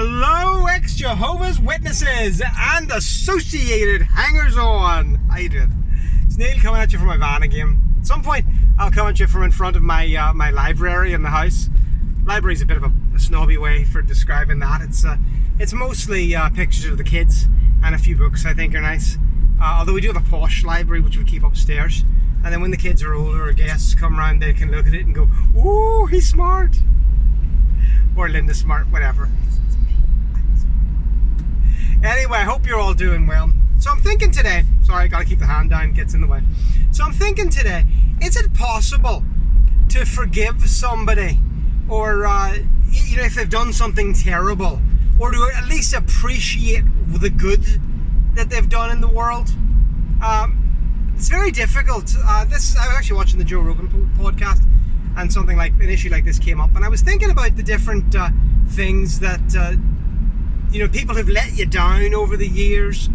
Hello, ex-Jehovah's Witnesses and associated hangers-on. How you doing? It's Neil coming at you from my van again. At some point, I'll come at you from in front of my my library in the house. Library's a bit of a snobby way for describing that. It's mostly pictures of the kids and a few books I think are nice. Although we do have a posh library which we keep upstairs. And then when the kids are older or guests come around, they can look at it and go, "Ooh, he's smart." Or Linda Smart, whatever. Anyway, I hope you're all doing well. So I'm thinking today, sorry, I gotta keep the hand down, gets in the way. So I'm thinking today, is it possible to forgive somebody, or if they've done something terrible, or to at least appreciate the good that they've done in the world? It's very difficult. I was actually watching the Joe Rogan podcast, and an issue like this came up, and I was thinking about the different things that people have let you down over the years.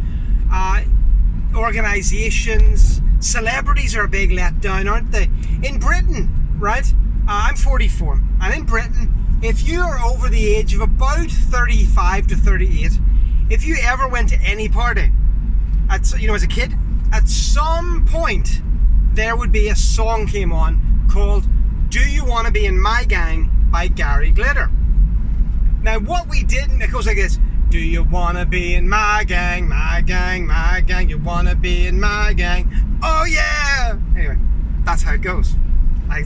Organizations, celebrities are a big letdown, aren't they? In Britain, right? I'm 44, and in Britain, if you are over the age of about 35 to 38, if you ever went to any party, as a kid, at some point there would be a song came on called "Do You Want to Be in My Gang" by Gary Glitter. Now what we did, and it goes like this: do you want to be in my gang, my gang, my gang? You want to be in my gang? Oh yeah! Anyway, that's how it goes.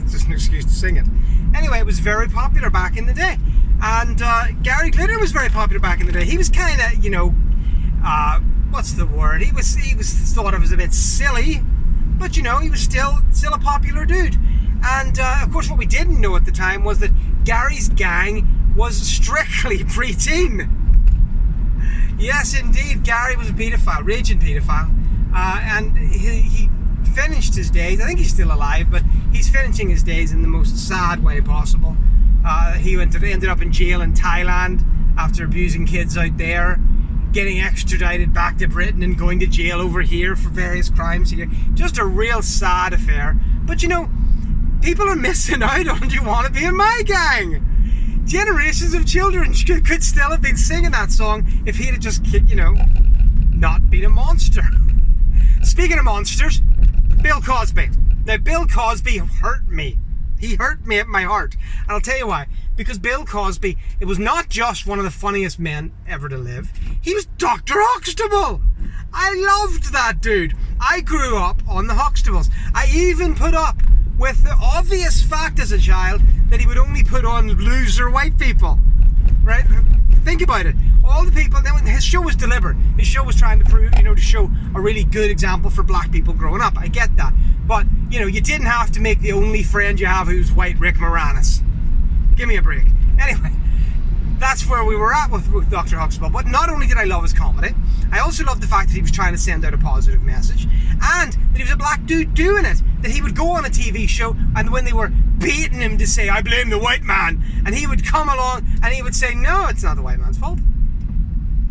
Just an excuse to sing it. Anyway, it was very popular back in the day. And Gary Glitter was very popular back in the day. He was kind of, what's the word? He was thought of as a bit silly, but he was still a popular dude. And of course, what we didn't know at the time was that Gary's gang was strictly preteen. Yes, indeed, Gary was a paedophile, raging paedophile, and he finished his days. I think he's still alive, but he's finishing his days in the most sad way possible. He ended up in jail in Thailand after abusing kids out there, getting extradited back to Britain and going to jail over here for various crimes here. Just a real sad affair. But people are missing out on "Do You Want to Be in My Gang?" Generations of children could still have been singing that song if he'd have just, not been a monster. Speaking of monsters, Bill Cosby. Now, Bill Cosby hurt me. He hurt me at my heart. And I'll tell you why. Because Bill Cosby, it was not just one of the funniest men ever to live. He was Dr. Huxtable. I loved that dude. I grew up on the Huxtables. I even put up with the obvious fact as a child that he would only put on loser white people. Right? Think about it. All the people, then his show was deliberate. His show was trying to prove, to show a really good example for black people growing up. I get that. But, you didn't have to make the only friend you have who's white Rick Moranis. Give me a break. Anyway, that's where we were at with Dr. Huxtable. But not only did I love his comedy, I also loved the fact that he was trying to send out a positive message, and that he was a black dude doing it. That he would go on a TV show, and when they were beating him to say, "I blame the white man," and he would come along and he would say, "No, it's not the white man's fault.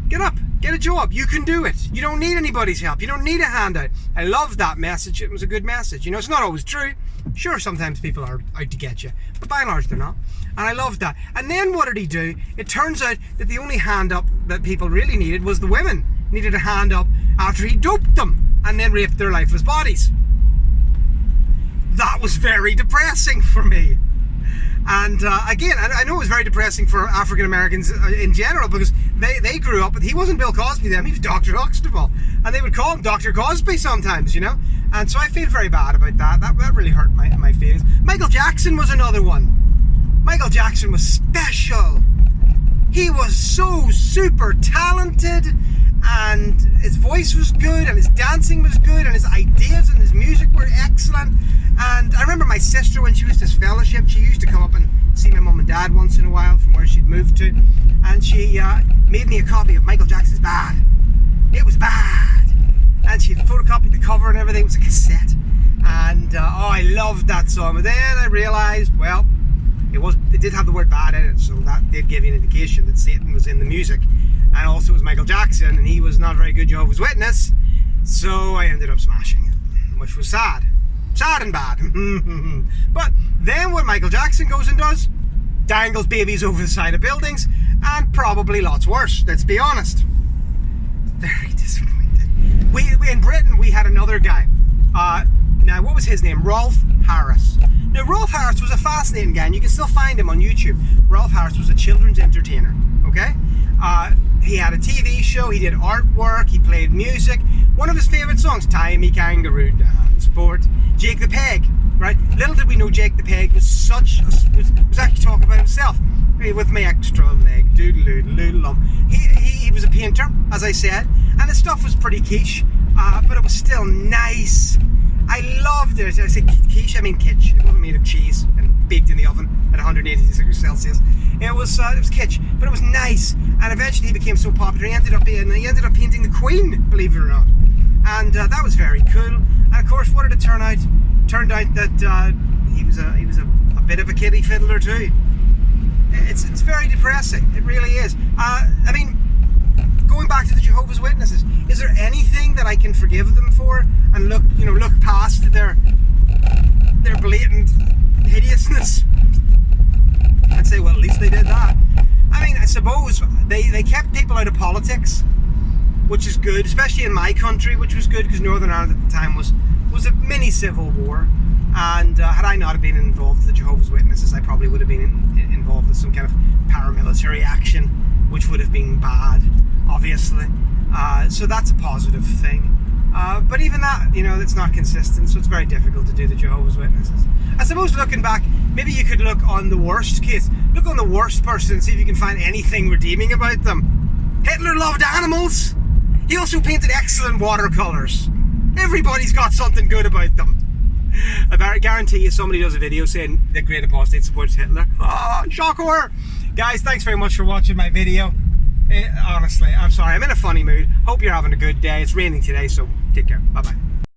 Get up, get a job, you can do it. You don't need anybody's help, you don't need a handout." I loved that message. It was a good message. It's not always true. Sure, sometimes people are out to get you, but by and large they're not. And I loved that. And then what did he do? It turns out that the only hand up that people really needed was the women. Needed a hand up after he doped them and then raped their lifeless bodies. That was very depressing for me. And again, I know it was very depressing for African Americans in general, because they grew up with, he wasn't Bill Cosby then, he was Dr. Huxtable, and they would call him Dr. Cosby sometimes, and so I feel very bad about that. That really hurt my feelings. Michael Jackson was another one. Michael Jackson was special. He was so super talented, and his voice was good, and his dancing was good, and his ideas and his music were excellent. And I remember my sister, when she was this fellowship, she used to come up and see my mum and dad once in a while from where she'd moved to, and she made me a copy of Michael Jackson's Bad. It was bad, and she'd photocopied the cover and everything. It was a cassette, and I loved that song. But then I realised, well, it did have the word bad in it, so that did give you an indication that Satan was in the music. And also it was Michael Jackson, and he was not a very good Jehovah's Witness, so I ended up smashing it, which was sad and bad. But then what Michael Jackson goes and does, dangles babies over the side of buildings and probably lots worse, let's be honest. Very disappointed. We in Britain, we had another guy. Now, what was his name? Rolf Harris. Now, Rolf Harris was a fascinating guy, and you can still find him on YouTube. Rolf Harris was a children's entertainer, okay? He had a TV show, he did artwork, he played music. One of his favourite songs, Tie Me Kangaroo Down, Sport, Jake the Peg, right? Little did we know Jake the Peg was actually talking about himself. Hey, with my extra leg, doodle-doodle-doodle-lum. He was a painter, as I said, and his stuff was pretty quiche, but it was still nice. I loved it. I say quiche, I mean kitsch. It wasn't made of cheese and baked in the oven at 180 degrees Celsius. It was kitsch, but it was nice. And eventually he became so popular. He ended up painting the Queen, believe it or not. And that was very cool. And of course, what did it turn out? Turned out that he was a bit of a kiddie fiddler too. It's very depressing. It really is. I mean, going back to the Jehovah's Witnesses, is there anything that I can forgive them for and look past their blatant hideousness and say, well, at least they did that? I mean, I suppose they kept people out of politics, which is good, especially in my country, which was good because Northern Ireland at the time was a mini civil war. And had I not been involved with the Jehovah's Witnesses, I probably would have been involved with some kind of paramilitary action, which would have been bad, obviously. So that's a positive thing. But even that, it's not consistent, so it's very difficult to do the Jehovah's Witnesses. I suppose looking back, maybe you could look on the worst case. Look on the worst person and see if you can find anything redeeming about them. Hitler loved animals. He also painted excellent watercolours. Everybody's got something good about them. I guarantee you somebody does a video saying the Great Apostate supports Hitler. Oh, shocker! Guys, thanks very much for watching my video. Honestly, I'm sorry, I'm in a funny mood. Hope you're having a good day. It's raining today, so take care. Bye-bye.